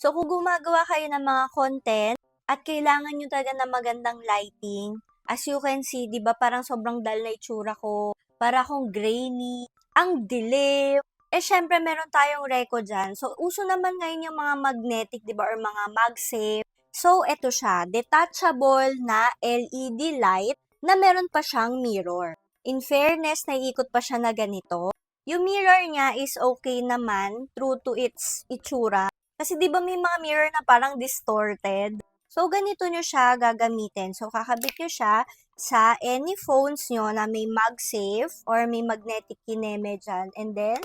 So, kung gumagawa kayo ng mga content at kailangan nyo talaga ng magandang lighting, as you can see, di ba parang sobrang dull na itsura ko, para akong grainy, ang dilim. Eh, syempre, meron tayong reco dyan. So, uso naman ngayon yung mga magnetic, di ba, or mga MagSafe. So, eto siya, detachable na LED light na meron pa siyang mirror. In fairness, naiikot pa siya na ganito. Yung mirror niya is okay naman, true to its itsura. Kasi 'di ba may mga mirror na parang distorted? So, ganito nyo siya gagamitin. So, kakabit nyo siya sa any phones nyo na may MagSafe or may magnetic kineme dyan. And then,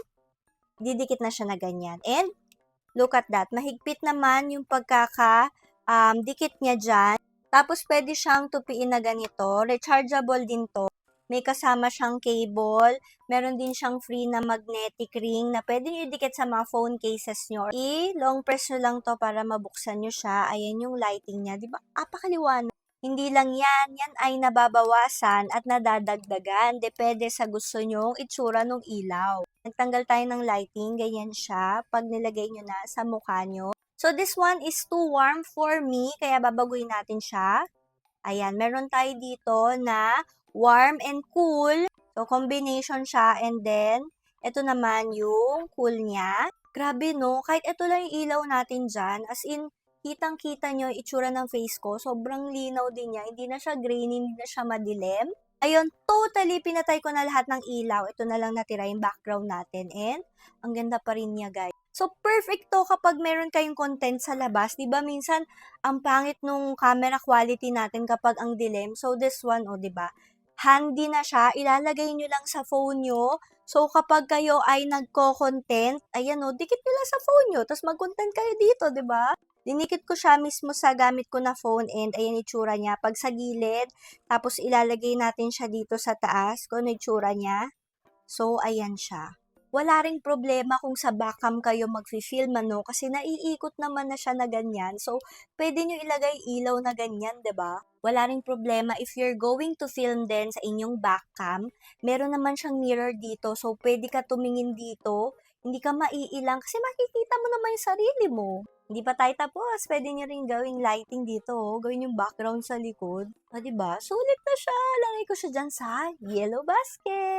didikit na siya na ganyan. And, look at that. Mahigpit naman yung dikit niya dyan. Tapos, pwede siyang tupiin na ganito. Rechargeable din to. May kasama siyang cable. Meron din siyang free na magnetic ring na pwede nyo idikit sa mga phone cases nyo. I-long press nyo lang to para mabuksan nyo siya. Ayan yung lighting niya. Diba? Apakaliwanag. Hindi lang yan. Yan ay nababawasan at nadadagdagan. Depende sa gusto nyong itsura ng ilaw. Nagtanggal tayo ng lighting. Ganyan siya. Pag nilagay nyo na sa mukha nyo. So, this one is too warm for me. Kaya babaguhin natin siya. Ayan, meron tayo dito na warm and cool. So, combination siya. And then, ito naman yung cool niya. Grabe, no? Kahit ito lang yung ilaw natin dyan. As in, kitang-kita nyo yung itsura ng face ko. Sobrang linaw din niya. Hindi na siya grainy, hindi na siya madilim. Ayun, totally pinatay ko na lahat ng ilaw. Ito na lang natira yung background natin. And, ang ganda pa rin niya, guys. So, perfect to kapag meron kayong content sa labas. Diba, minsan, ang pangit nung camera quality natin kapag ang dilim. So, this one, oh, diba? Handy na siya. Ilalagay nyo lang sa phone nyo. So, kapag kayo ay nagko-content, ayan, oh, dikit nyo lang sa phone nyo. Tapos, mag-content kayo dito, diba? Dinikit ko siya mismo sa gamit ko na phone and ayan itsura niya. Pag sa gilid, tapos ilalagay natin siya dito sa taas kung ano itsura niya. So, ayan siya. Wala ring problema kung sa backcam kayo magfi-film ano kasi naiikot naman na siya na ganyan. So, pwede nyo ilagay ilaw na ganyan, 'di ba? Wala ring problema if you're going to film din sa inyong backcam. Meron naman siyang mirror dito. So, pwede ka tumingin dito. Hindi ka maiilang kasi makikita mo naman yung sarili mo. Hindi pa tayo tapos. Pwede nyo rin gawing lighting dito. Oh. Gawin yung background sa likod. O, diba? Sulit na siya. Lagay ko siya dyan sa yellow basket.